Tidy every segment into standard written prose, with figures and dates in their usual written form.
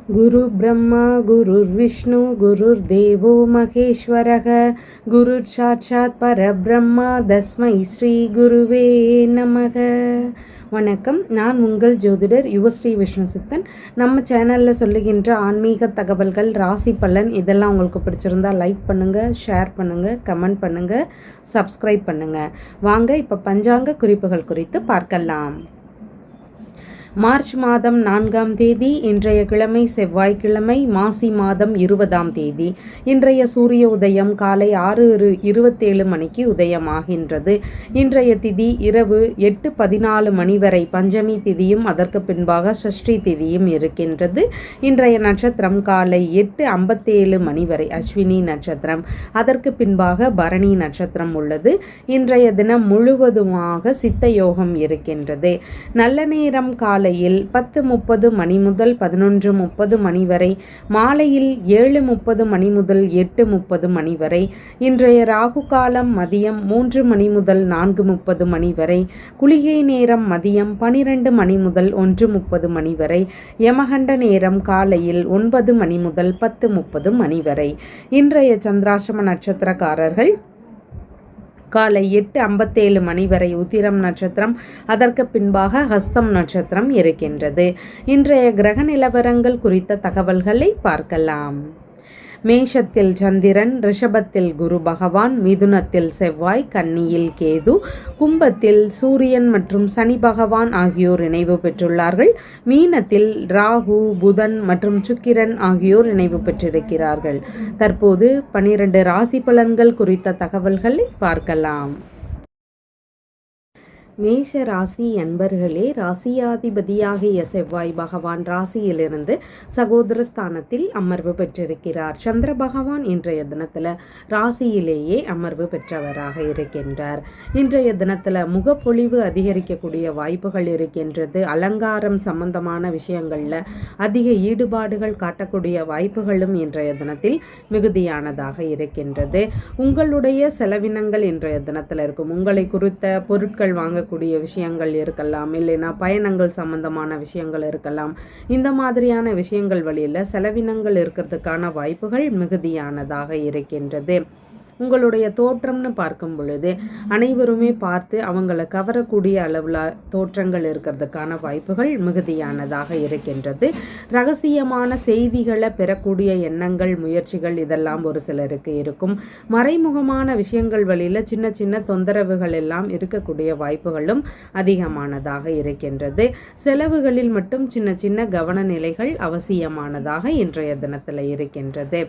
गुरु ब्रह्मा गुरुर्विष्णु गुरुर्देवो महेश्वरः गुरुर् साक्षात् परब्रह्मा தஸ்மை ஸ்ரீ குருவே நமக. வணக்கம். நான் உங்கள் ஜோதிடர் யுவஸ்ரீ விஷ்ணு சித்தன். நம்ம சேனலில் சொல்லுகின்ற ஆன்மீக தகவல்கள், ராசி பலன் இதெல்லாம் உங்களுக்கு பிடிச்சிருந்தா லைக் பண்ணுங்கள், ஷேர் பண்ணுங்கள், கமெண்ட் பண்ணுங்கள், சப்ஸ்கிரைப் பண்ணுங்கள். வாங்க இப்போ பஞ்சாங்க குறிப்புகள் குறித்து பார்க்கலாம். மார்ச் மாதம் 4ஆம் தேதி, இன்றைய கிழமை செவ்வாய்க்கிழமை, மாசி மாதம் 20ஆம் தேதி. இன்றைய சூரிய உதயம் காலை 6:27 மணிக்கு உதயமாகின்றது. இன்றைய திதி இரவு 8:14 மணி வரை பஞ்சமி திதியும் அதற்கு பின்பாக சஷ்டி திதியும் இருக்கின்றது. இன்றைய நட்சத்திரம் காலை 8:57 மணி வரை அஸ்வினி நட்சத்திரம், அதற்கு பின்பாக பரணி நட்சத்திரம் உள்ளது. இன்றைய தினம் முழுவதுமாக சித்த யோகம் இருக்கின்றது. நல்ல நேரம் காலையில் 10:30 மணி முதல் 11:30 மணி வரை, மாலையில் 7:30 மணி முதல் 8:30 மணி வரை. இன்றைய ராகு காலம் மதியம் 3 மணி முதல் 4:30 மணி வரை. குளிகை நேரம் மதியம் 12 மணி முதல் 1:30 மணி வரை. யமகண்ட நேரம் காலையில் 9 மணி முதல் 10:30 மணி வரை. இன்றைய சந்திராஷ்டம நட்சத்திரக்காரர்கள் காலை 8:57 மணி வரை உத்திரம் நட்சத்திரம், அதற்கு பின்பாக ஹஸ்தம் நட்சத்திரம் இருக்கின்றது. இன்றைய கிரக நிலவரங்கள் குறித்த தகவல்களை பார்க்கலாம். மேஷத்தில் சந்திரன், ரிஷபத்தில் குரு பகவான், மிதுனத்தில் செவ்வாய், கன்னியில் கேது, கும்பத்தில் சூரியன் மற்றும் சனி பகவான் ஆகியோர் இணைவு பெற்றுள்ளார்கள். மீனத்தில் ராகு, புதன் மற்றும் சுக்கிரன் ஆகியோர் இணைவு பெற்றிருக்கிறார்கள். தற்போது 12 ராசி பலன்கள் குறித்த தகவல்களை பார்க்கலாம். மேஷ ராசி அன்பர்களே, ராசியாதிபதியாகிய செவ்வாய் பகவான் ராசியிலிருந்து சகோதர ஸ்தானத்தில் அமர்வு பெற்றிருக்கிறார். சந்திர பகவான் இன்றைய தினத்தில் ராசியிலேயே அமர்வு பெற்றவராக இருக்கின்றார். இன்றைய தினத்தில் முகப்பொழிவு அதிகரிக்கக்கூடிய வாய்ப்புகள் இருக்கின்றது. அலங்காரம் சம்பந்தமான விஷயங்களில் அதிக ஈடுபாடுகள் காட்டக்கூடிய வாய்ப்புகளும் இன்றைய தினத்தில் மிகுதியானதாக இருக்கின்றது. உங்களுடைய செலவினங்கள் இன்றைய தினத்தில் இருக்கும். உங்களை குறித்த பொருட்கள் வாங்க கூடிய விஷயங்கள் இருக்கலாம், இல்லைன்னா பயணங்கள் சம்பந்தமான விஷயங்கள் இருக்கலாம். இந்த மாதிரியான விஷயங்கள் வழியில் செலவினங்கள் இருக்கிறதுக்கான வாய்ப்புகள் மிகுதியானதாக இருக்கின்றது. உங்களுடைய தோற்றம்னு பார்க்கும் பொழுது அனைவருமே பார்த்து அவங்களை கவரக்கூடிய அளவில் தோற்றங்கள் இருக்கிறதுக்கான வாய்ப்புகள் மிகுதியானதாக இருக்கின்றது. ரகசியமான செய்திகளை பெறக்கூடிய எண்ணங்கள், முயற்சிகள் இதெல்லாம் ஒரு சிலருக்கு இருக்கும். மறைமுகமான விஷயங்கள் வழியில் சின்ன சின்ன தொந்தரவுகள் எல்லாம் இருக்கக்கூடிய வாய்ப்புகளும் அதிகமானதாக இருக்கின்றது. செலவுகளில் மட்டும் சின்ன சின்ன கவன நிலைகள் அவசியமானதாக இன்றைய தினத்தில் இருக்கின்றது.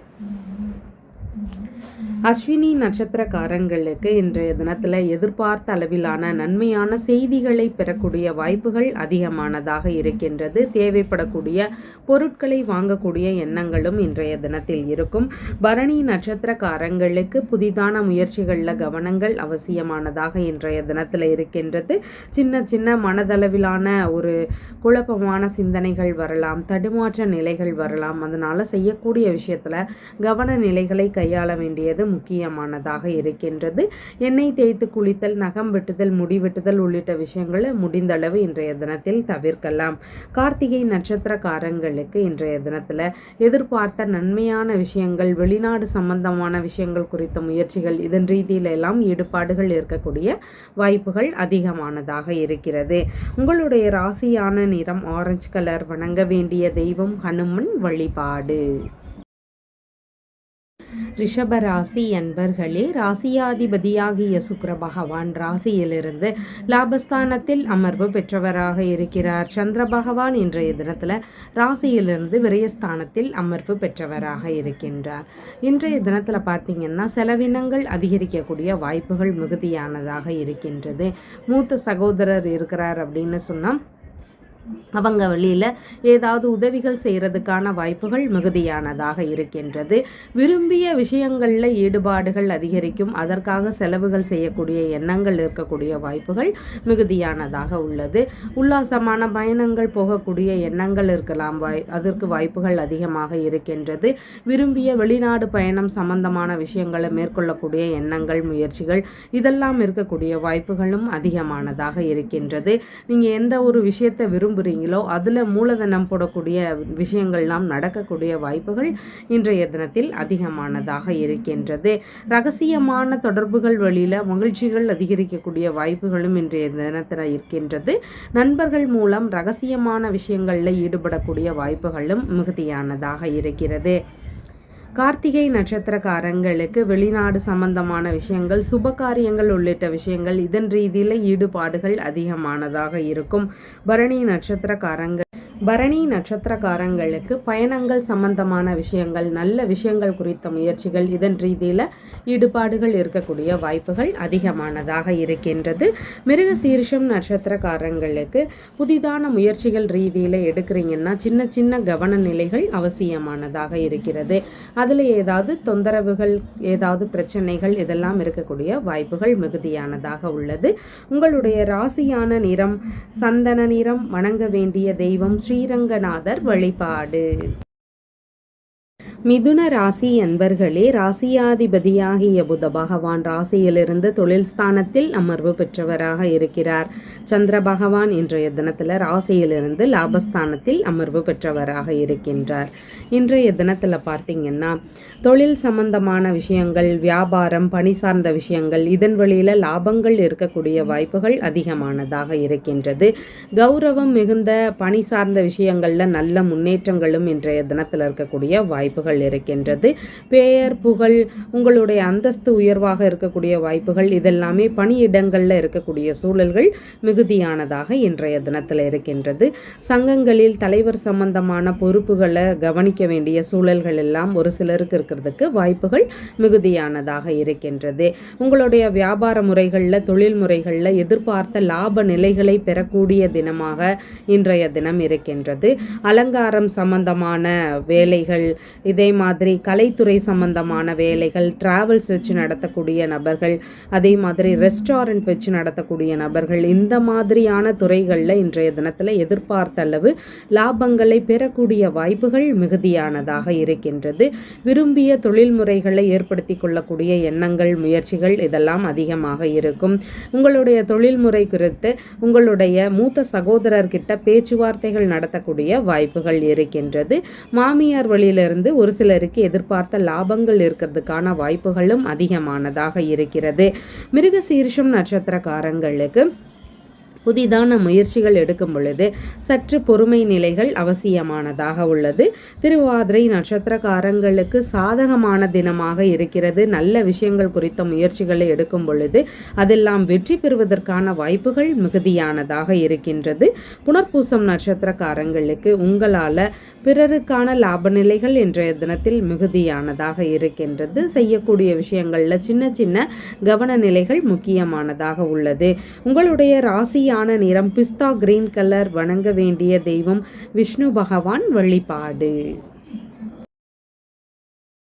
அஸ்வினி நட்சத்திரக்காரங்களுக்கு இன்றைய தினத்தில் எதிர்பார்த்த அளவிலான நன்மையான செய்திகளை பெறக்கூடிய வாய்ப்புகள் அதிகமானதாக இருக்கின்றது. தேவைப்படக்கூடிய பொருட்களை வாங்கக்கூடிய எண்ணங்களும் இன்றைய தினத்தில் இருக்கும். பரணி நட்சத்திரக்காரங்களுக்கு புதிதான முயற்சிகளில் கவனங்கள் அவசியமானதாக இன்றைய தினத்தில் இருக்கின்றது. சின்ன சின்ன மனதளவிலான ஒரு குழப்பமான சிந்தனைகள் வரலாம், தடுமாற்ற நிலைகள் வரலாம். அதனால் செய்யக்கூடிய விஷயத்தில் கவன நிலைகளை கையாள வேண்டியது முக்கியமானதாக இருக்கின்றது. எண்ணெய் தேய்த்து குளித்தல், நகம் வெட்டுதல், முடி வெட்டுதல் உள்ளிட்ட விஷயங்களை முடிந்தளவு இன்றைய தினத்தில் தவிர்க்கலாம். கார்த்திகை நட்சத்திரக்காரங்களுக்கு இன்றைய தினத்தில் எதிர்பார்த்த நன்மையான விஷயங்கள், வெளிநாடு சம்பந்தமான விஷயங்கள் குறித்த முயற்சிகள், இதன் ரீதியில எல்லாம் ஈடுபாடுகள் இருக்கக்கூடிய வாய்ப்புகள் அதிகமானதாக இருக்கிறது. உங்களுடைய ராசியான நிறம் ஆரஞ்சு கலர். வணங்க வேண்டிய தெய்வம் ஹனுமன் வழிபாடு. ரிஷபராசி அன்பர்களே, ராசியாதிபதியாகிய சுக்கிர பகவான் ராசியிலிருந்து லாபஸ்தானத்தில் அமர்வு பெற்றவராக இருக்கிறார். சந்திர பகவான் இன்றைய தினத்தில் ராசியிலிருந்து விரயஸ்தானத்தில் அமர்வு பெற்றவராக இருக்கின்றார். இன்றைய தினத்தில் பார்த்தீங்கன்னா செலவினங்கள் அதிகரிக்கக்கூடிய வாய்ப்புகள் மிகுதியானதாக இருக்கின்றது. மூத்த சகோதரர் இருக்கிறார் அப்படின்னு சொன்னால் அவங்க வழியில் ஏதாவது உதவிகள் செய்கிறதுக்கான வாய்ப்புகள் மிகுதியானதாக இருக்கின்றது. விரும்பிய விஷயங்களில் ஈடுபாடுகள் அதிகரிக்கும். அதற்காக செலவுகள் செய்யக்கூடிய எண்ணங்கள் இருக்கக்கூடிய வாய்ப்புகள் மிகுதியானதாக உள்ளது. உல்லாசமான பயணங்கள் போகக்கூடிய எண்ணங்கள் இருக்கலாம், அதற்கு வாய்ப்புகள் அதிகமாக இருக்கின்றது. விரும்பிய வெளிநாடு பயணம் சம்பந்தமான விஷயங்களை மேற்கொள்ளக்கூடிய எண்ணங்கள், முயற்சிகள் இதெல்லாம் இருக்கக்கூடிய வாய்ப்புகளும் அதிகமானதாக இருக்கின்றது. நீங்கள் எந்த ஒரு விஷயத்தை விரும்புகிறீங்களோ அதில் மூலதனம் போடக்கூடிய விஷயங்கள்லாம் நடக்கக்கூடிய வாய்ப்புகள் இன்றைய தினத்தில் அதிகமானதாக இருக்கின்றது. ரகசியமான தொடர்புகள் வழியில் மகிழ்ச்சிகள் அதிகரிக்கக்கூடிய வாய்ப்புகளும் இன்றைய தினத்தில் இருக்கின்றது. நண்பர்கள் மூலம் ரகசியமான விஷயங்களில் ஈடுபடக்கூடிய வாய்ப்புகளும் மிகுதியானதாக இருக்கிறது. கார்த்திகை நட்சத்திரக்காரங்களுக்கு வெளிநாடு சம்பந்தமான விஷயங்கள், சுபகாரியங்கள் உள்ளிட்ட விஷயங்கள் இதன் ரீதியில் ஈடுபாடுகள் அதிகமானதாக இருக்கும். பரணி நட்சத்திரக்காரங்களுக்கு பயணங்கள் சம்பந்தமான விஷயங்கள், நல்ல விஷயங்கள் குறித்த முயற்சிகள் இதன் ரீதியில் ஈடுபாடுகள் இருக்கக்கூடிய வாய்ப்புகள் அதிகமானதாக இருக்கின்றது. மிருகசீரிஷம் நட்சத்திரக்காரங்களுக்கு புதிதான முயற்சிகள் ரீதியில் எடுக்கிறீங்கன்னா சின்ன சின்ன கவன நிலைகள் அவசியமானதாக இருக்கிறது. அதில் ஏதாவது தொந்தரவுகள், ஏதாவது பிரச்சனைகள் இதெல்லாம் இருக்கக்கூடிய வாய்ப்புகள் மிகுதியானதாக உள்ளது. உங்களுடைய ராசியான நிறம் சந்தன நிறம். வணங்க வேண்டிய தெய்வம் ஸ்ரீரங்கநாதர் வழிபாடு. மிதுன ராசி அன்பர்களே, ராசியாதிபதியாகிய புத பகவான் ராசியிலிருந்து தொழில் ஸ்தானத்தில் அமர்வு பெற்றவராக இருக்கிறார். சந்திர பகவான் இன்றைய தினத்தில் ராசியிலிருந்து லாபஸ்தானத்தில் அமர்வு பெற்றவராக இருக்கின்றார். இன்றைய தினத்தில் பார்த்தீங்கன்னா தொழில் சம்பந்தமான விஷயங்கள், வியாபாரம், பணி சார்ந்த விஷயங்கள் இதன் வழியில் லாபங்கள் இருக்கக்கூடிய வாய்ப்புகள் அதிகமானதாக இருக்கின்றது. கௌரவம் மிகுந்த பணி சார்ந்த விஷயங்களில் நல்ல முன்னேற்றங்களும் இன்றைய தினத்தில் இருக்கக்கூடிய வாய்ப்புகள் இருக்கின்றது. பெயர் புகழ், உங்களுடைய அந்தஸ்து உயர்வாக இருக்கக்கூடிய வாய்ப்புகள் இதெல்லாமே பணியிடங்களில் இருக்கக்கூடிய சூழல்கள் மிகுதியானதாக இன்றைய தினத்தில் இருக்கின்றது. சங்கங்களில் தலைவர் சம்பந்தமான பொறுப்புகளை கவனிக்க வேண்டிய சூழல்கள் எல்லாம் ஒரு சிலருக்கு இருக்கிறதுக்கு வாய்ப்புகள் மிகுதியானதாக இருக்கின்றது. உங்களுடைய வியாபார முறைகளில், தொழில் முறைகளில் எதிர்பார்த்த லாப நிலைகளை பெறக்கூடிய தினமாக இன்றைய தினம் இருக்கின்றது. அலங்காரம் சம்பந்தமான வேலைகள், இதே மாதிரி கலைத்துறை சம்பந்தமான வேலைகள், டிராவல்ஸ் வச்சு நடத்தக்கூடிய நபர்கள், அதே மாதிரி ரெஸ்டாரண்ட் வச்சு நடத்தக்கூடிய நபர்கள், இந்த மாதிரியான துறைகளில் இன்றைய தினத்தில் எதிர்பார்த்த அளவு லாபங்களை பெறக்கூடிய வாய்ப்புகள் மிகுதியானதாக இருக்கின்றது. விரும்பிய தொழில் முறைகளை ஏற்படுத்தி கொள்ளக்கூடிய எண்ணங்கள், முயற்சிகள் இதெல்லாம் அதிகமாக இருக்கும். உங்களுடைய தொழில் முறை குறித்து உங்களுடைய மூத்த சகோதரர்கிட்ட பேச்சுவார்த்தைகள் நடத்தக்கூடிய வாய்ப்புகள் இருக்கின்றது. மாமியார் வழியிலிருந்து ஒரு சிலருக்கு எதிர்பார்த்த லாபங்கள் இருக்கிறதுக்கான வாய்ப்புகளும் அதிகமானதாக இருக்கிறது. மிருகசீரிஷம் நட்சத்திரக்காரங்களுக்கு புதிதான முயற்சிகள் எடுக்கும் பொழுது சற்று பொறுமை நிலைகள் அவசியமானதாக உள்ளது. திருவாதிரை நட்சத்திரக்காரங்களுக்கு சாதகமான தினமாக இருக்கிறது. நல்ல விஷயங்கள் குறித்த முயற்சிகளை எடுக்கும் பொழுது அதெல்லாம் வெற்றி பெறுவதற்கான வாய்ப்புகள் மிகுதியானதாக இருக்கின்றது. புனர்பூசம் நட்சத்திரக்காரங்களுக்கு உங்களால் பிறருக்கான லாப நிலைகள் இன்றைய தினத்தில் மிகுதியானதாக இருக்கின்றது. செய்யக்கூடிய விஷயங்களில் சின்ன சின்ன கவன நிலைகள் முக்கியமானதாக உள்ளது. உங்களுடைய ராசியான நிறம் பிஸ்தா கிரீன் கலர். வணங்க வேண்டிய தெய்வம் விஷ்ணு பகவான் வழிபாடு.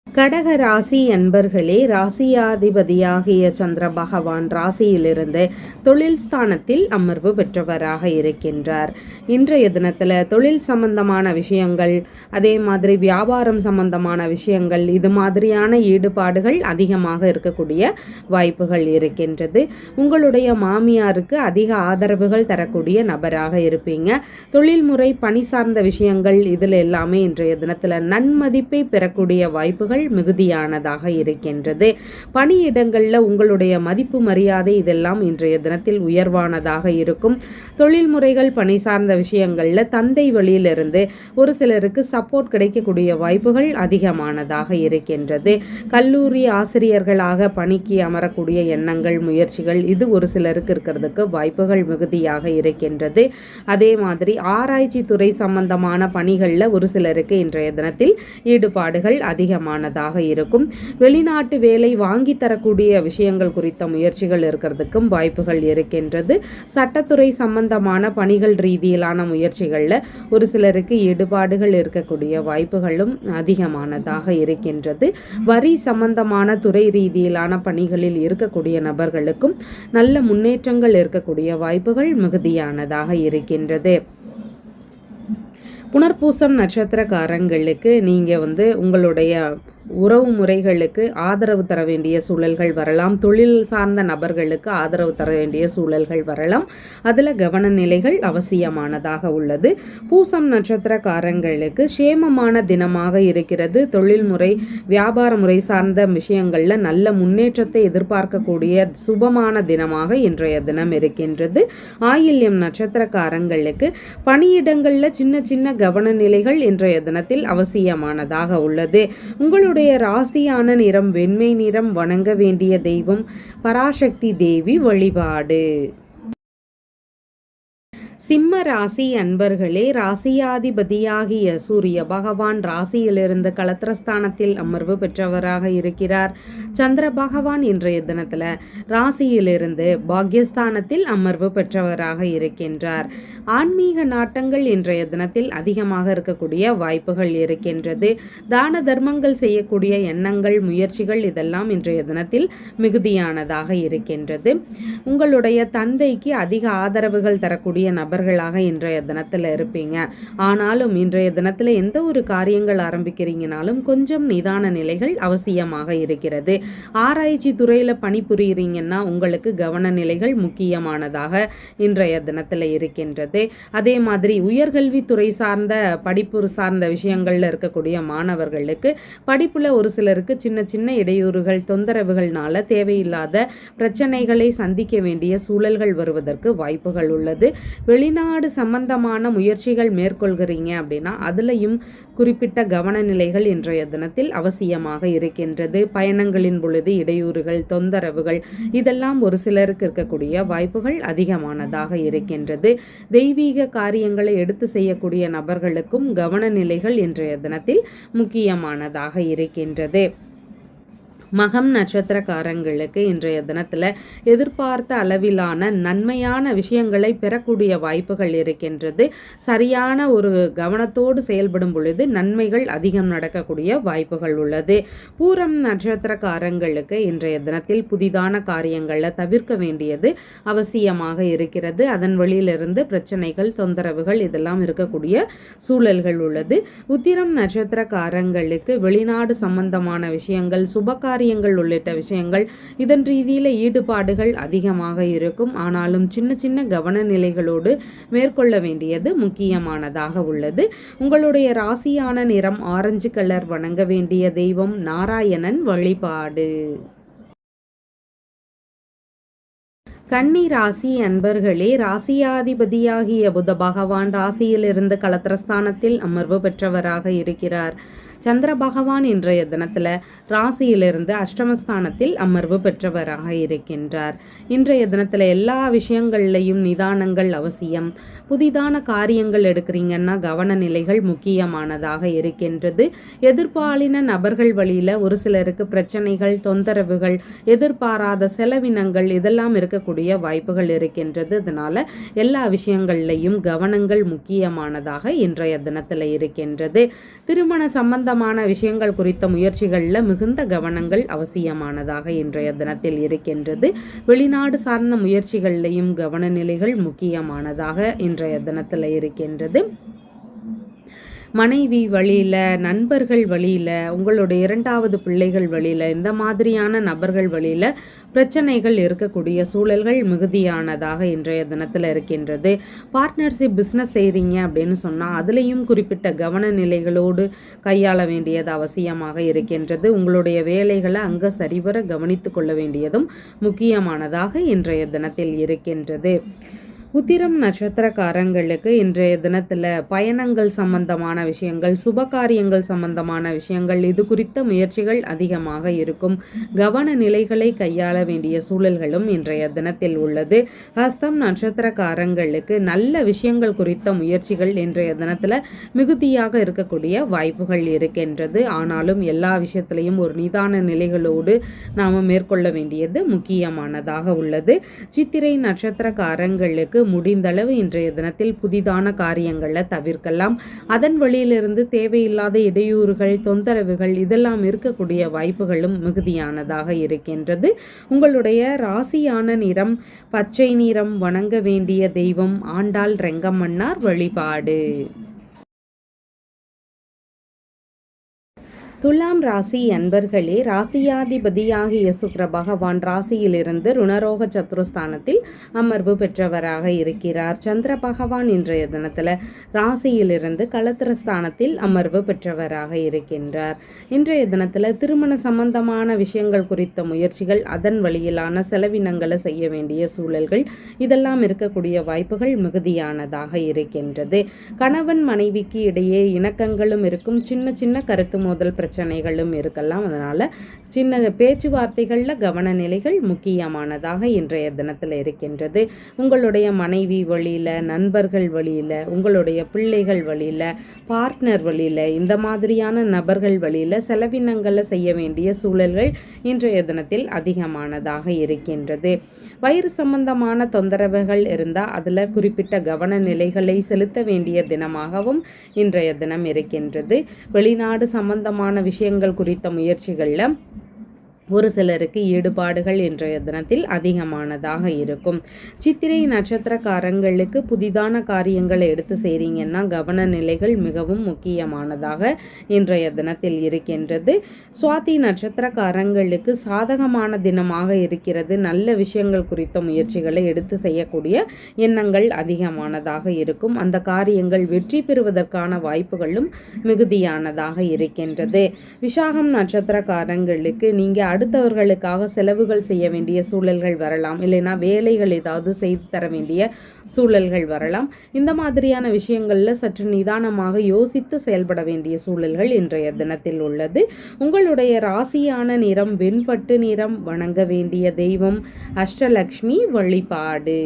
கடக ராசி அன்பர்களே, ராசியாதிபதியாகிய சந்திர பகவான் ராசியிலிருந்து தொழில் ஸ்தானத்தில் அமர்வு பெற்றவராக இருக்கின்றார். இன்றைய தினத்தில் தொழில் சம்பந்தமான விஷயங்கள், அதே மாதிரி வியாபாரம் சம்பந்தமான விஷயங்கள், இது மாதிரியான ஈடுபாடுகள் அதிகமாக இருக்கக்கூடிய வாய்ப்புகள் இருக்கின்றது. உங்களுடைய மாமியாருக்கு அதிக ஆதரவுகள் தரக்கூடிய நபராக இருப்பீங்க. தொழில்முறை பணி சார்ந்த விஷயங்கள் இதில் எல்லாமே இன்றைய தினத்தில் நன்மதிப்பை பெறக்கூடிய வாய்ப்புகள் மிகுதியானதாக இருக்கின்றது. பணியிடங்களில் உங்களுடைய மதிப்பு மரியாதை இதெல்லாம் இன்றைய தினத்தில் உயர்வானதாக இருக்கும். தொழில் முறைகள், பணி சார்ந்த விஷயங்களில் தந்தை வழியிலிருந்து ஒரு சிலருக்கு சப்போர்ட் கிடைக்கக்கூடிய வாய்ப்புகள் அதிகமானதாக இருக்கின்றது. கல்லூரி ஆசிரியர்களாக பணிக்கு அமரக்கூடிய எண்ணங்கள், முயற்சிகள் இது ஒரு சிலருக்கு இருக்கிறதுக்கு வாய்ப்புகள் மிகுதியாக இருக்கின்றது. அதே மாதிரி ஆராய்ச்சி துறை சம்பந்தமான பணிகளில் ஒரு சிலருக்கு இன்றைய தினத்தில் ஈடுபாடுகள் அதிகமானதாக இருக்கும். வெளிநாட்டு வேலை வாங்கி தரக்கூடிய விஷயங்கள் குறித்த முயற்சிகள் இருக்கிறதுக்கும் வாய்ப்புகள் இருக்கின்றது. சட்டத்துறை சம்பந்தமான பணிகள் ரீதியிலான முயற்சிகளில் ஒரு சிலருக்கு ஈடுபாடுகள் இருக்கக்கூடிய வாய்ப்புகளும் அதிகமானதாக இருக்கின்றது. வரி சம்பந்தமான துறை ரீதியிலான பணிகளில் இருக்கக்கூடிய நபர்களுக்கும் நல்ல முன்னேற்றங்கள் இருக்கக்கூடிய வாய்ப்புகள் மிகுதியானதாக இருக்கின்றது. புனர்பூசம் நட்சத்திரக்காரங்களுக்கு நீங்கள் உங்களுடைய உறவு முறைகளுக்கு ஆதரவு தர வேண்டிய சூழல்கள் வரலாம். தொழில் சார்ந்த நபர்களுக்கு ஆதரவு தர வேண்டிய சூழல்கள் வரலாம். அதில் கவன நிலைகள் அவசியமானதாக உள்ளது. பூசம் நட்சத்திரக்காரங்களுக்கு சேமமான தினமாக இருக்கிறது. தொழில் முறை வியாபார முறை சார்ந்த விஷயங்களில் நல்ல முன்னேற்றத்தை எதிர்பார்க்கக்கூடிய சுபமான தினமாக இன்றைய தினம் இருக்கின்றது. ஆயில்யம் நட்சத்திரக்காரங்களுக்கு பணியிடங்களில் சின்ன சின்ன கவன நிலைகள் இன்றைய தினத்தில் அவசியமானதாக உள்ளது. உங்களுடைய ராசியான நிறம் வெண்மை நிறம். வணங்க வேண்டிய தெய்வம் பராசக்தி தேவி வழிபாடு. சிம்ம ராசி அன்பர்களே, ராசியாதிபதியாகிய சூரிய பகவான் ராசியிலிருந்து களத்திரஸ்தானத்தில் அமர்வு பெற்றவராக இருக்கிறார். சந்திர பகவான் இன்றைய தினத்தில் ராசியிலிருந்து பாக்யஸ்தானத்தில் அமர்வு பெற்றவராக இருக்கின்றார். ஆன்மீக நாட்டங்கள் இன்றைய தினத்தில் அதிகமாக இருக்கக்கூடிய வாய்ப்புகள் இருக்கின்றது. தான தர்மங்கள் செய்யக்கூடிய எண்ணங்கள் முயற்சிகள் இதெல்லாம் இன்றைய தினத்தில் மிகுதியானதாக இருக்கின்றது. உங்களுடைய தந்தைக்கு அதிக ஆதரவுகள் தரக்கூடிய நபர்களாக இன்றைய தினத்தில் இருப்பீங்க. ஆனாலும் இன்றைய தினத்தில் எந்த ஒரு காரியங்கள் ஆரம்பிக்கிறீங்கனாலும் கொஞ்சம் நிதான நிலைகள் அவசியமாக இருக்கிறது. ஆராய்ச்சி துறையில் பணிபுரிகிறீங்கன்னா உங்களுக்கு கவன நிலைகள் முக்கியமானதாக இன்றைய தினத்தில் இருக்கின்றது. அதே மாதிரி உயர்கல்வித்துறை சார்ந்த படிப்பு சார்ந்த விஷயங்கள்ல இருக்கக்கூடிய மாணவர்களுக்கு படிப்புல ஒரு சிலருக்கு சின்ன சின்ன இடையூறுகள் தொந்தரவுகள்னால தேவையில்லாத பிரச்சனைகளை சந்திக்க வேண்டிய சூழல்கள் வருவதற்கு வாய்ப்புகள் உள்ளது. வெளிநாடு சம்பந்தமான முயற்சிகள் மேற்கொள்கிறீங்க அப்படின்னா அதுலயும் குறிப்பிட்ட கவன நிலைகள் இன்றைய தினத்தில் அவசியமாக இருக்கின்றது. பயணங்களின் பொழுது இடையூறுகள் தொந்தரவுகள் இதெல்லாம் ஒரு சிலருக்கு இருக்கக்கூடிய வாய்ப்புகள் அதிகமானதாக இருக்கின்றது. தெய்வீக காரியங்களை எடுத்து செய்யக்கூடிய நபர்களுக்கும் கவன நிலைகள் இன்றைய தினத்தில் முக்கியமானதாக இருக்கின்றது. மகம் நட்சத்திரக்காரங்களுக்கு இன்றைய தினத்தில் எதிர்பார்த்த அளவிலான நன்மையான விஷயங்களை பெறக்கூடிய வாய்ப்புகள் இருக்கின்றது. சரியான ஒரு கவனத்தோடு செயல்படும் பொழுது நன்மைகள் அதிகம் நடக்கக்கூடிய வாய்ப்புகள் உள்ளது. பூரம் நட்சத்திரக்காரங்களுக்கு இன்றைய தினத்தில் புதிதான காரியங்களை தவிர்க்க வேண்டியது அவசியமாக இருக்கிறது. அதன் வழியிலிருந்து பிரச்சனைகள் தொந்தரவுகள் இதெல்லாம் இருக்கக்கூடிய சூழல்கள் உள்ளது. உத்திரம் நட்சத்திரக்காரங்களுக்கு வெளிநாடு சம்பந்தமான விஷயங்கள் சுபகாரிய உள்ளிட்ட விஷயங்கள் இதன் ரீதியில ஈடுபாடுகள் அதிகமாக இருக்கும். ஆனாலும் சின்ன சின்ன கவன நிலைகளோடு மேற்கொள்ள வேண்டியது முக்கியமானதாக உள்ளது. உங்களுடைய ராசியான நிறம் ஆரஞ்சு கலர். வணங்க வேண்டிய தெய்வம் நாராயணன் வழிபாடு. கன்னி ராசி அன்பர்களே, ராசியாதிபதியாகிய புத பகவான் ராசியிலிருந்து களத்திரஸ்தானத்தில் அமர்வு பெற்றவராக இருக்கிறார். சந்திர பகவான் இன்றைய தினத்தில் ராசியிலிருந்து அஷ்டமஸ்தானத்தில் அமர்வு பெற்றவராக இருக்கின்றார். இன்றைய தினத்தில் எல்லா விஷயங்கள்லையும் நிதானங்கள் அவசியம். புதிதான காரியங்கள் எடுக்கிறீங்கன்னா கவன நிலைகள் முக்கியமானதாக இருக்கின்றது. எதிர்பாலின நபர்கள் வழியில் ஒரு சிலருக்கு பிரச்சனைகள் தொந்தரவுகள் எதிர்பாராத செலவினங்கள் இதெல்லாம் இருக்கக்கூடிய வாய்ப்புகள் இருக்கின்றது. அதனால எல்லா விஷயங்கள்லையும் கவனங்கள் முக்கியமானதாக இன்றைய தினத்தில் இருக்கின்றது. திருமண சம்பந்தமான விஷயங்கள் குறித்த முயற்சிகளில் மிகுந்த கவனங்கள் அவசியமானதாக இன்றைய தினத்தில் இருக்கின்றது. வெளிநாடு சார்ந்த முயற்சிகளிலையும் கவன நிலைகள் முக்கியமானதாக இன்றைய தினத்தில் இருக்கின்றது. மனைவி வழியில் நண்பர்கள் வழியில் உங்களுடைய இரண்டாவது பிள்ளைகள் வழியில் இந்த மாதிரியான நபர்கள் வழியில் பிரச்சனைகள் இருக்கக்கூடிய சூழல்கள் மிகுதியானதாக இன்றைய தினத்தில் இருக்கின்றது. பார்ட்னர்ஷிப் பிஸ்னஸ் செய்கிறீங்க அப்படின்னு சொன்னால் அதுலேயும் குறிப்பிட்ட கவன நிலைகளோடு கையாள வேண்டியது அவசியமாக இருக்கின்றது. உங்களுடைய வேலைகளை அங்கே சரிவர கவனித்து கொள்ள வேண்டியதும் முக்கியமானதாக இன்றைய தினத்தில் இருக்கின்றது. உத்திரம் நட்சத்திரக்காரங்களுக்கு இன்றைய தினத்தில் பயணங்கள் சம்பந்தமான விஷயங்கள் சுபகாரியங்கள் சம்பந்தமான விஷயங்கள் இது குறித்த முயற்சிகள் அதிகமாக இருக்கும். கவன நிலைகளை கையாள வேண்டிய சூழல்களும் இன்றைய தினத்தில் உள்ளது. ஹஸ்தம் நட்சத்திரக்காரங்களுக்கு நல்ல விஷயங்கள் குறித்த முயற்சிகள் இன்றைய தினத்தில் மிகுதியாக இருக்கக்கூடிய வாய்ப்புகள் இருக்கின்றது. ஆனாலும் எல்லா விஷயத்திலையும் ஒரு நிதான நிலைகளோடு நாம் மேற்கொள்ள வேண்டியது முக்கியமானதாக உள்ளது. சித்திரை நட்சத்திரக்காரங்களுக்கு முடிந்தளவு இன்றைய தினத்தில் புதிதான காரியங்களை தவிர்க்கலாம். அதன் வழியிலிருந்து தேவையில்லாத இடையூறுகள் தொந்தரவுகள் இதெல்லாம் இருக்கக்கூடிய வாய்ப்புகளும் மிகுதியானதாக இருக்கின்றது. உங்களுடைய ராசியான நிறம் பச்சை நிறம். வணங்க வேண்டிய தெய்வம் ஆண்டாள் ரெங்கம்மன்னார் வழிபாடு. துலாம் ராசி அன்பர்களே, ராசியாதிபதியாகிய சுக்கிர பகவான் ராசியிலிருந்து ருணரோக சத்ருஸ்தானத்தில் அமர்வு பெற்றவராக இருக்கிறார். சந்திர பகவான் இன்றைய தினத்தில் ராசியிலிருந்து களத்திரஸ்தானத்தில் அமர்வு பெற்றவராக இருக்கின்றார். இன்றைய தினத்தில் திருமண சம்பந்தமான விஷயங்கள் குறித்த முயற்சிகள், அதன் வழியிலான செலவினங்களை செய்ய வேண்டிய சூழல்கள், இதெல்லாம் இருக்கக்கூடிய வாய்ப்புகள் மிகுதியானதாக இருக்கின்றது. கணவன் மனைவிக்கு இடையே இணக்கங்களும் இருக்கும், சின்ன சின்ன கருத்து மோதல் பிரச்சனைகளும் இருக்கலாம். அதனால சின்ன பேச்சுவார்த்தைகளில் கவன நிலைகள் முக்கியமானதாக இன்றைய தினத்தில் இருக்கின்றது. உங்களுடைய மனைவி வழியில், நண்பர்கள் வழியில், உங்களுடைய பிள்ளைகள் வழியில், பார்ட்னர் வழியில், இந்த மாதிரியான நபர்கள் வழியில் செலவினங்களை செய்ய வேண்டிய சூழல்கள் இன்றைய தினத்தில் அதிகமானதாக இருக்கின்றது. வயிறு சம்பந்தமான தொந்தரவுகள் இருந்தால் அதில் குறிப்பிட்ட கவன நிலைகளை செலுத்த வேண்டிய தினமாகவும் இன்றைய தினம் இருக்கின்றது. வெளிநாடு சம்பந்தமான விஷயங்கள் குறித்த முயற்சிகளில் ஒரு சிலருக்கு ஈடுபாடுகள் இன்றைய தினத்தில் அதிகமானதாக இருக்கும். சித்திரை நட்சத்திரக்காரங்களுக்கு புதிதான காரியங்களை எடுத்து செய்கிறீங்கன்னா கவன நிலைகள் மிகவும் முக்கியமானதாக இன்றைய தினத்தில் இருக்கின்றது. சுவாதி நட்சத்திரக்காரங்களுக்கு சாதகமான தினமாக இருக்கிறது. நல்ல விஷயங்கள் குறித்த முயற்சிகளை எடுத்து செய்யக்கூடிய எண்ணங்கள் அதிகமானதாக இருக்கும். அந்த காரியங்கள் வெற்றி பெறுவதற்கான வாய்ப்புகளும் மிகுதியானதாக இருக்கின்றது. விசாகம் நட்சத்திரக்காரங்களுக்கு நீங்கள் அடுத்தவர்களுக்காக செலவுகள் செய்ய வேண்டிய சூழல்கள் வரலாம். இல்லைன்னா வேலைகள் ஏதாவது செய்து தர வேண்டிய சூழல்கள் வரலாம். இந்த மாதிரியான விஷயங்களில் சற்று நிதானமாக யோசித்து செயல்பட வேண்டிய சூழல்கள் இன்றைய தினத்தில் உள்ளது. உங்களுடைய ராசியான நிறம் வெண்பட்டு நிறம். வணங்க வேண்டிய தெய்வம் அஷ்டலக்ஷ்மி வழிபாடு.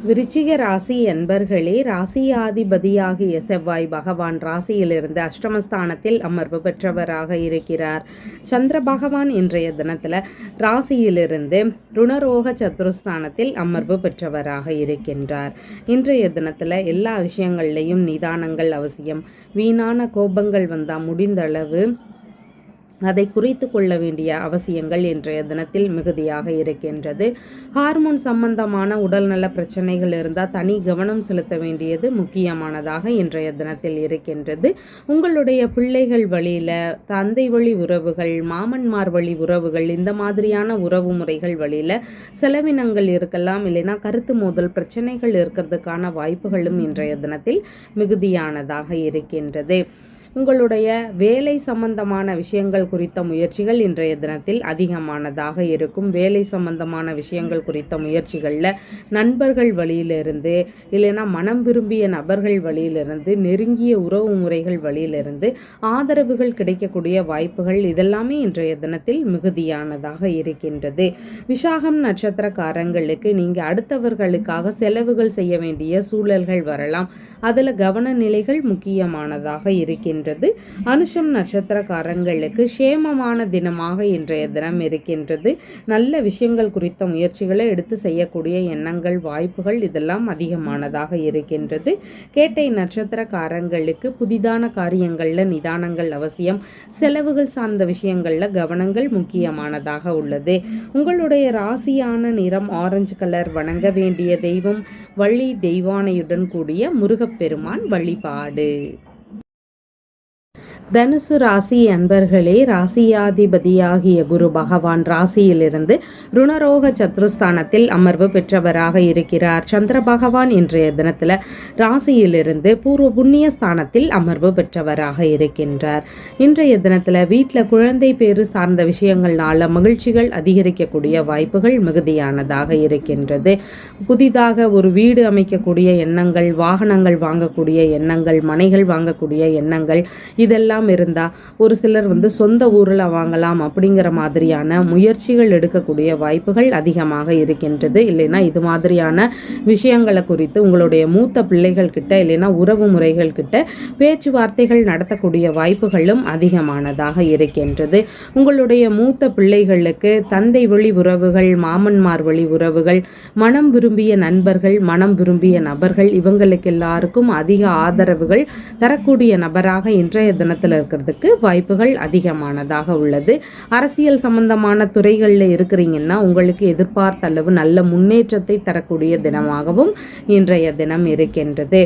விருச்சிக ராசி என்பர்களே, ராசியாதிபதியாகிய செவ்வாய் பகவான் ராசியிலிருந்து அஷ்டமஸ்தானத்தில் அமர்வு பெற்றவராக இருக்கிறார். சந்திர பகவான் இன்றைய தினத்தில் ராசியிலிருந்து ருணரோக சத்ருஸ்தானத்தில் அமர்வு பெற்றவராக இருக்கின்றார். இன்றைய தினத்தில் எல்லா விஷயங்கள்லையும் நிதானங்கள் அவசியம். வீணான கோபங்கள் வந்தால் முடிந்தளவு அதை குறித்து கொள்ள வேண்டிய அவசியங்கள் இன்றைய தினத்தில் மிகுதியாக இருக்கின்றது. ஹார்மோன் சம்பந்தமான உடல்நல பிரச்சனைகள் இருந்தால் தனி கவனம் செலுத்த வேண்டியது முக்கியமானதாக இன்றைய தினத்தில் இருக்கின்றது. உங்களுடைய பிள்ளைகள் வழியில், தந்தை வழி உறவுகள், மாமன்மார் வழி உறவுகள், இந்த மாதிரியான உறவு முறைகள் வழியில் செலவினங்கள் இருக்கலாம். இல்லைன்னா கருத்து மோதல் பிரச்சனைகள் இருக்கிறதுக்கான வாய்ப்புகளும் இன்றைய தினத்தில் மிகுதியானதாக இருக்கின்றது. உங்களுடைய வேலை சம்பந்தமான விஷயங்கள் குறித்த முயற்சிகள் இன்றைய தினத்தில் அதிகமானதாக இருக்கும். வேலை சம்பந்தமான விஷயங்கள் குறித்த முயற்சிகளில் நண்பர்கள் வழியிலிருந்து, இல்லைன்னா மனம் விரும்பிய நபர்கள் வழியிலிருந்து, நெருங்கிய உறவு முறைகள் வழியிலிருந்து ஆதரவுகள் கிடைக்கக்கூடிய வாய்ப்புகள் இதெல்லாமே இன்றைய தினத்தில் மிகுதியானதாக இருக்கின்றது. விசாகம் நட்சத்திரக்காரங்களுக்கு நீங்கள் அடுத்தவர்களுக்காக செலவுகள் செய்ய வேண்டிய சூழல்கள் வரலாம். அதில் கவன நிலைகள் முக்கியமானதாக இருக்கின்றது. அனுஷம் நட்சத்திரக்காரங்களுக்கு சேமமான தினமாக இன்றைய தினம் இருக்கின்றது. நல்ல விஷயங்கள் குறித்த முயற்சிகளை எடுத்து செய்யக்கூடிய எண்ணங்கள், வாய்ப்புகள் இதெல்லாம் அதிகமானதாக இருக்கின்றது. கேட்டை நட்சத்திரக்காரங்களுக்கு புதிதான காரியங்களில் நிதானங்கள் அவசியம். செலவுகள் சார்ந்த விஷயங்களில் கவனங்கள் முக்கியமானதாக உள்ளது. உங்களுடைய ராசியான நிறம் ஆரஞ்சு கலர். வணங்க வேண்டிய தெய்வம் வள்ளி தெய்வானையுடன் கூடிய முருகப்பெருமான் வழிபாடு. தனுசு ராசி அன்பர்களே, ராசியாதிபதியாகிய குரு பகவான் ராசியிலிருந்து ருணரோக சத்ருஸ்தானத்தில் அமர்வு பெற்றவராக இருக்கிறார். சந்திர பகவான் இன்றைய தினத்தில் ராசியிலிருந்து பூர்வ புண்ணிய ஸ்தானத்தில் அமர்வு பெற்றவராக இருக்கின்றார். இன்றைய தினத்தில் வீட்டில் குழந்தை பேறு சார்ந்த விஷயங்கள்னால மகிழ்ச்சிகள் அதிகரிக்கக்கூடிய வாய்ப்புகள் மிகுதியானதாக இருக்கின்றது. புதிதாக ஒரு வீடு அமைக்கக்கூடிய எண்ணங்கள், வாகனங்கள் வாங்கக்கூடிய எண்ணங்கள், மனைகள் வாங்கக்கூடிய எண்ணங்கள் இதெல்லாம் இருந்தா ஒரு சிலர் சொந்த ஊரில் வாங்கலாம் அப்படிங்கிற மாதிரியான முயற்சிகள் எடுக்கக்கூடிய வாய்ப்புகள் அதிகமாக இருக்கின்றது. இல்லைன்னா இது மாதிரியான விஷயங்களை குறித்து உங்களுடைய மூத்த பிள்ளைகள் கிட்ட, இல்லைன்னா உறவு முறைகள் கிட்ட பேச்சுவார்த்தைகள் நடத்தக்கூடிய வாய்ப்புகளும் அதிகமானதாக இருக்கின்றது. உங்களுடைய மூத்த பிள்ளைகளுக்கு தந்தை வழி உறவுகள், மாமன்மார் வழி உறவுகள், மனம் விரும்பிய நண்பர்கள், மனம் விரும்பிய நபர்கள், இவங்களுக்கு எல்லாருக்கும் அதிக ஆதரவுகள் தரக்கூடிய நபராக இன்றைய தினத்தில் இருக்கிறதுக்கு வாய்ப்புகள் அதிகமானதாக உள்ளது. அரசியல் சம்பந்தமான துறைகளில் இருக்கிறீங்கன்னா உங்களுக்கு எதிர்பார்த்த அளவு நல்ல முன்னேற்றத்தை தரக்கூடிய தினமாகவும் இன்றைய தினம் இருக்கின்றது.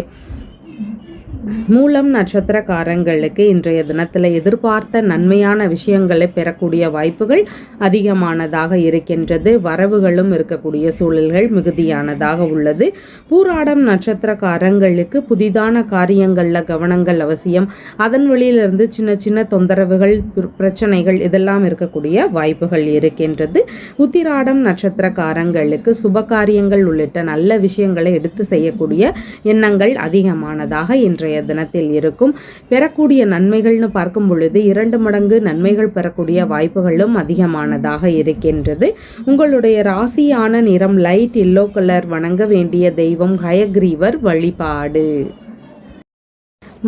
மூலம் நட்சத்திரக்காரங்களுக்கு இன்றைய தினத்தில் எதிர்பார்த்த நன்மையான விஷயங்களை பெறக்கூடிய வாய்ப்புகள் அதிகமானதாக இருக்கின்றது. வரவுகளும் இருக்கக்கூடிய சூழல்கள் மிகுதியானதாக உள்ளது. பூராடம் நட்சத்திரக்காரங்களுக்கு புதிதான காரியங்களில் கவனங்கள் அவசியம். அதன் வழியிலிருந்து சின்ன சின்ன தொந்தரவுகள், பிரச்சனைகள் இதெல்லாம் இருக்கக்கூடிய வாய்ப்புகள் இருக்கின்றது. உத்திராடம் நட்சத்திரக்காரங்களுக்கு சுப காரியங்கள் உள்ளிட்ட நல்ல விஷயங்களை எடுத்து செய்யக்கூடிய எண்ணங்கள் அதிகமானதாக இன்றைய தினத்தில் இருக்கும். பெறக்கூடிய நன்மைகள்னு பார்க்கும் பொழுது 2 மடங்கு நன்மைகள் பெறக்கூடிய வாய்ப்புகளும் அதிகமானதாக இருக்கின்றது. உங்களுடைய ராசியான நிறம் லைட் எல்லோ கலர். வணங்க வேண்டிய தெய்வம் ஹயக்ரீவர் வழிபாடு.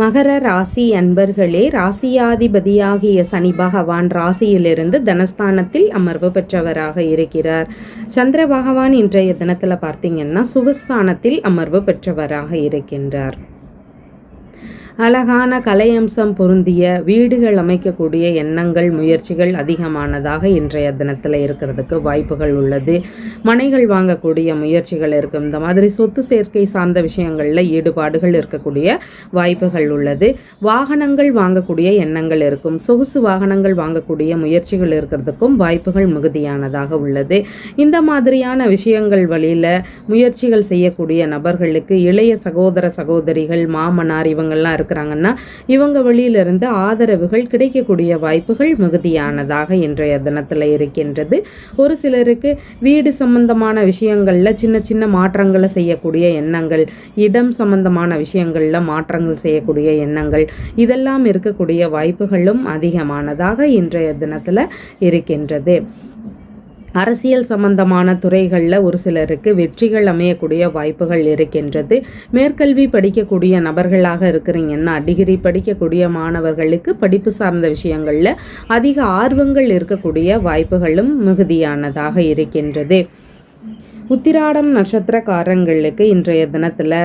மகர ராசி அன்பர்களே, ராசியாதிபதியாகிய சனி பகவான் ராசியிலிருந்து தனஸ்தானத்தில் அமர்வு பெற்றவராக இருக்கிறார். சந்திர பகவான் இன்றைய தினத்தில் பார்த்தீங்கன்னா சுகஸ்தானத்தில் அமர்வு பெற்றவராக இருக்கின்றார். அழகான கலையம்சம் பொருந்திய வீடுகள் அமைக்கக்கூடிய எண்ணங்கள், முயற்சிகள் அதிகமானதாக இன்றைய தினத்தில் இருக்கிறதுக்கு வாய்ப்புகள் உள்ளது. மனைகள் வாங்கக்கூடிய முயற்சிகள் இருக்கும். இந்த மாதிரி சொத்து சேர்க்கை சார்ந்த விஷயங்களில் ஈடுபாடுகள் இருக்கக்கூடிய வாய்ப்புகள் உள்ளது. வாகனங்கள் வாங்கக்கூடிய எண்ணங்கள் இருக்கும். சொகுசு வாகனங்கள் வாங்கக்கூடிய முயற்சிகள் இருக்கிறதுக்கும் வாய்ப்புகள் மிகுதியானதாக உள்ளது. இந்த மாதிரியான விஷயங்கள் வழியில் முயற்சிகள் செய்யக்கூடிய நபர்களுக்கு இளைய சகோதர சகோதரிகள், மாமனார் இவங்கெல்லாம் இருக்கிறாங்கன்னா இவங்க வழியிலிருந்து ஆதரவுகள் கிடைக்கக்கூடிய வாய்ப்புகள் மிகுதியானதாக இன்றைய தினத்தில் இருக்கின்றது. ஒரு சிலருக்கு வீடு சம்பந்தமான விஷயங்கள்ல சின்ன சின்ன மாற்றங்களை செய்யக்கூடிய எண்ணங்கள், இடம் சம்பந்தமான விஷயங்கள்ல மாற்றங்கள் செய்யக்கூடிய எண்ணங்கள் இதெல்லாம் இருக்கக்கூடிய வாய்ப்புகளும் அதிகமானதாக இன்றைய தினத்தில் இருக்கின்றது. அரசியல் சம்பந்தமான துறைகளில் ஒரு சிலருக்கு வெற்றிகள் அமையக்கூடிய வாய்ப்புகள் இருக்கின்றது. மேற்கல்வி படிக்கக்கூடிய நபர்களாக இருக்கிறீங்கன்னா டிகிரி படிக்கக்கூடிய மாணவர்களுக்கு படிப்பு சார்ந்த விஷயங்களில் அதிக ஆர்வங்கள் இருக்கக்கூடிய வாய்ப்புகளும் மிகுதியானதாக இருக்கின்றது. உத்திராடம் நட்சத்திரக்காரங்களுக்கு இன்றைய தினத்தில்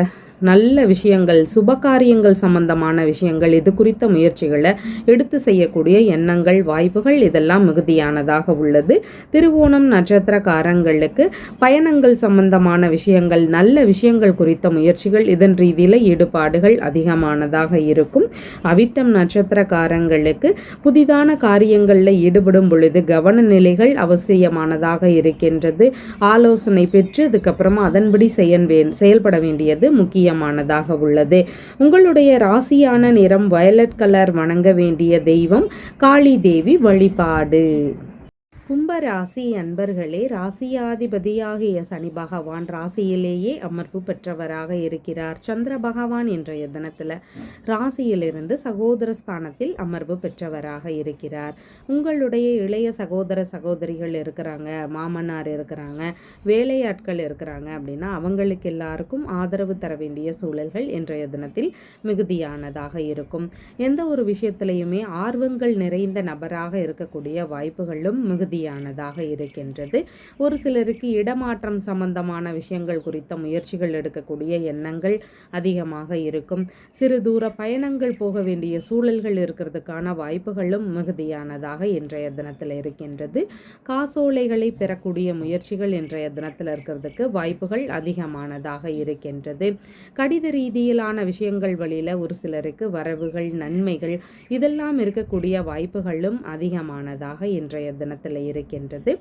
நல்ல விஷயங்கள், சுபகாரியங்கள் சம்பந்தமான விஷயங்கள், இது குறித்த முயற்சிகளை எடுத்து செய்யக்கூடிய எண்ணங்கள், வாய்ப்புகள் இதெல்லாம் மிகுதியானதாக உள்ளது. திருவோணம் நட்சத்திரக்காரங்களுக்கு பயணங்கள் சம்பந்தமான விஷயங்கள், நல்ல விஷயங்கள் குறித்த முயற்சிகள், இதன் ரீதியில் ஈடுபாடுகள் அதிகமானதாக இருக்கும். அவிட்டம் நட்சத்திரக்காரங்களுக்கு புதிதான காரியங்களில் ஈடுபடும் பொழுது கவன நிலைகள் அவசியமானதாக இருக்கின்றது. ஆலோசனை பெற்று அதுக்கப்புறமா அதன்படி செயல்பட வேண்டியது முக்கிய மானதாக உள்ளது. உங்களுடைய ராசியான நிறம் வயலட் கலர். வணங்க வேண்டிய தெய்வம் காளி தேவி வழிபாடு. கும்ப ராசி அன்பர்களே, ராசியாதிபதியாகிய சனி பகவான் ராசியிலேயே அமர்வு பெற்றவராக இருக்கிறார். சந்திர பகவான் இன்றைய தினத்தில் ராசியிலிருந்து சகோதர ஸ்தானத்தில் அமர்வு பெற்றவராக இருக்கிறார். உங்களுடைய இளைய சகோதர சகோதரிகள் இருக்கிறாங்க, மாமனார் இருக்கிறாங்க, வேலையாட்கள் இருக்கிறாங்க அப்படின்னா அவங்களுக்கு எல்லாருக்கும் ஆதரவு தர வேண்டிய சூழல்கள் இன்றைய தினத்தில் மிகுதியானதாக இருக்கும். எந்த ஒரு விஷயத்திலையுமே ஆர்வங்கள் நிறைந்த நபராக இருக்கக்கூடிய வாய்ப்புகளும் மிகுதியானதாக இருக்கின்றது. ஒரு சிலருக்கு இடமாற்றம் சம்பந்தமான விஷயங்கள் குறித்த முயற்சிகள் எடுக்கக்கூடிய எண்ணங்கள் அதிகமாக இருக்கும். சிறு தூர பயணங்கள் போக வேண்டிய சூழல்கள் இருக்கிறதுக்கான வாய்ப்புகளும் மிகுதியானதாக இன்றைய தினத்தில் இருக்கின்றது. காசோலைகளை பெறக்கூடிய முயற்சிகள் இன்றைய தினத்தில் இருக்கிறதுக்கு வாய்ப்புகள் அதிகமானதாக இருக்கின்றது. கடித ரீதியிலான விஷயங்கள் வழியில் ஒரு சிலருக்கு வரவுகள், நன்மைகள் இதெல்லாம் இருக்கக்கூடிய வாய்ப்புகளும் அதிகமானதாக இன்றைய தினத்தில் இருக்கின்றது.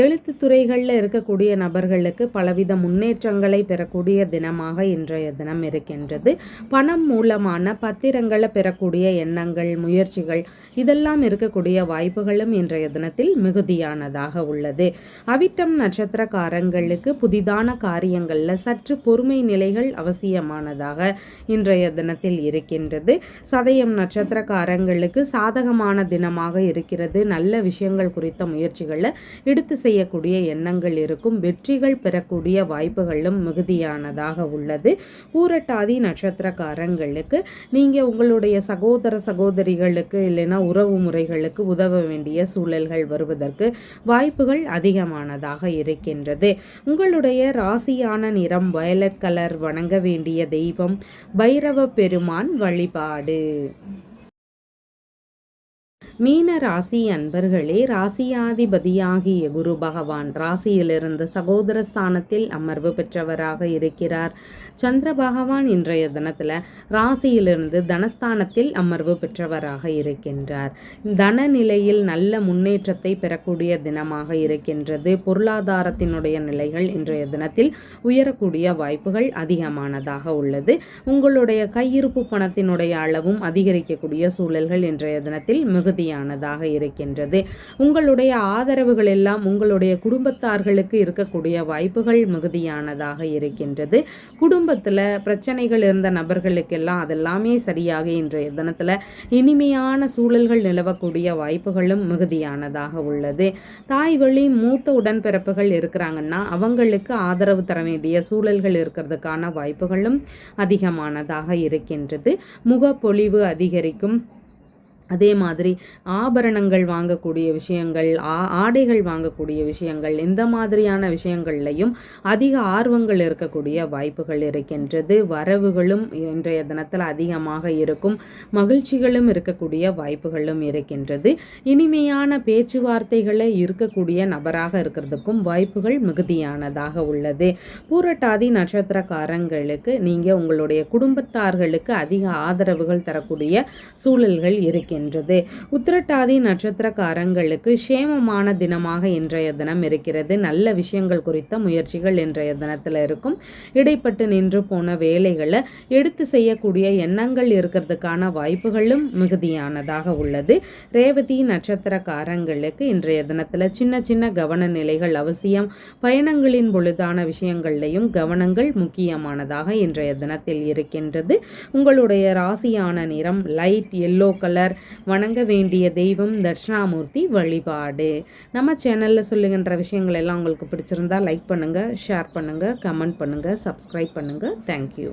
எழுத்து துறைகளில் இருக்கக்கூடிய நபர்களுக்கு பலவித முன்னேற்றங்களை பெறக்கூடிய தினமாக இன்றைய தினம் இருக்கின்றது. பணம் மூலமான பத்திரங்களை பெறக்கூடிய எண்ணங்கள், முயற்சிகள் இதெல்லாம் இருக்கக்கூடிய வாய்ப்புகளும் இன்றைய தினத்தில் மிகுதியானதாக உள்ளது. அவிட்டம் நட்சத்திரக்காரங்களுக்கு புதிதான காரியங்களில் சற்று பொறுமை நிலைகள் அவசியமானதாக இன்றைய தினத்தில் இருக்கின்றது. சதயம் நட்சத்திரக்காரங்களுக்கு சாதகமான தினமாக இருக்கிறது. நல்ல விஷயங்கள் குறித்த முயற்சிகளில் எடுத்து செய்யக்கூடிய எண்ணங்கள் இருக்கும். வெற்றிகள் பெறக்கூடிய வாய்ப்புகளும் மிகுதியானதாக உள்ளது. பூரட்டாதி நட்சத்திரக்காரங்களுக்கு நீங்க உங்களுடைய சகோதர சகோதரிகளுக்கு இல்லைன்னா உறவு முறைகளுக்கு உதவ வேண்டிய சூழல்கள் வருவதற்கு வாய்ப்புகள் அதிகமானதாக இருக்கின்றது. உங்களுடைய ராசியான நிறம் வயலட் கலர். வணங்க வேண்டிய தெய்வம் பைரவ பெருமான் வழிபாடு. மீன ராசி அன்பர்களே, ராசியாதிபதியாகிய குரு பகவான் ராசியிலிருந்து சகோதர ஸ்தானத்தில் அமர்வு பெற்றவராக இருக்கிறார். சந்திர பகவான் இன்றைய தினத்தில் ராசியிலிருந்து தனஸ்தானத்தில் அமர்வு பெற்றவராக இருக்கின்றார். தன நிலையில் நல்ல முன்னேற்றத்தை பெறக்கூடிய தினமாக இருக்கின்றது. பொருளாதாரத்தினுடைய நிலைகள் இன்றைய தினத்தில் உயரக்கூடிய வாய்ப்புகள் அதிகமானதாக உள்ளது. உங்களுடைய கையிருப்பு பணத்தினுடைய அளவும் அதிகரிக்கக்கூடிய சூழல்கள் இன்றைய தினத்தில் மிகுதியானதாக இருக்கின்றது. உங்களுடைய ஆதரவுகள் எல்லாம் உங்களுடைய குடும்பத்தார்களுக்கு இருக்கக்கூடிய வாய்ப்புகள் மிகுதியானதாக இருக்கின்றது. குடும்பத்தில் பிரச்சனைகள் இருந்த நபர்களுக்கெல்லாம் அதெல்லாமே சரியாக இன்றைய தினத்தில் இனிமையான சூழல்கள் நிலவக்கூடிய வாய்ப்புகளும் மிகுதியானதாக உள்ளது. தாய் வழி மூத்த உடன்பிறப்புகள் இருக்கிறாங்கன்னா அவங்களுக்கு ஆதரவு தர வேண்டிய சூழல்கள் இருக்கிறதுக்கான வாய்ப்புகளும் அதிகமானதாக இருக்கின்றது. முகப்பொலிவு அதிகரிக்கும். அதே மாதிரி ஆபரணங்கள் வாங்கக்கூடிய விஷயங்கள், ஆடைகள் வாங்கக்கூடிய விஷயங்கள், இந்த மாதிரியான விஷயங்கள்லையும் அதிக ஆர்வங்கள் இருக்கக்கூடிய வாய்ப்புகள் இருக்கின்றது. வரவுகளும் இன்றைய தினத்தில் அதிகமாக இருக்கும். மகிழ்ச்சிகளும் இருக்கக்கூடிய வாய்ப்புகளும் இருக்கின்றது. இனிமையான பேச்சுவார்த்தைகளை இருக்கக்கூடிய நபராக இருக்கிறதுக்கும் வாய்ப்புகள் மிகுதியானதாக உள்ளது. பூரட்டாதி நட்சத்திரக்காரங்களுக்கு நீங்கள் உங்களுடைய குடும்பத்தார்களுக்கு அதிக ஆதரவுகள் தரக்கூடிய சூழல்கள் இருக்கின்றன. உத்திரட்டாதி நட்சத்திரக்காரங்களுக்கு சேமமான தினமாக இன்றைய தினம் இருக்கிறது. நல்ல விஷயங்கள் குறித்த முயற்சிகள் இன்றைய தினத்தில் இருக்கும். இடைப்பட்டு நின்று போன வேலைகளை எடுத்து செய்யக்கூடிய எண்ணங்கள் இருக்கிறதுக்கான வாய்ப்புகளும் மிகுதியானதாக உள்ளது. ரேவதி நட்சத்திரக்காரங்களுக்கு இன்றைய தினத்தில் சின்ன சின்ன கவன நிலைகள் அவசியம். பயணங்களின் பொழுதான விஷயங்கள்லையும் கவனங்கள் முக்கியமானதாக இன்றைய தினத்தில் இருக்கின்றது. உங்களுடைய ராசியான நிறம் லைட் எல்லோ கலர். வணங்க வேண்டிய தெய்வம் தட்சிணாமூர்த்தி வழிபாடு. நம்ம சேனலில் சொல்லுகின்ற விஷயங்கள் எல்லாம் உங்களுக்கு பிடிச்சிருந்தா லைக் பண்ணுங்கள், ஷேர் பண்ணுங்கள், கமெண்ட் பண்ணுங்கள், சப்ஸ்கிரைப் பண்ணுங்கள். தேங்க்யூ.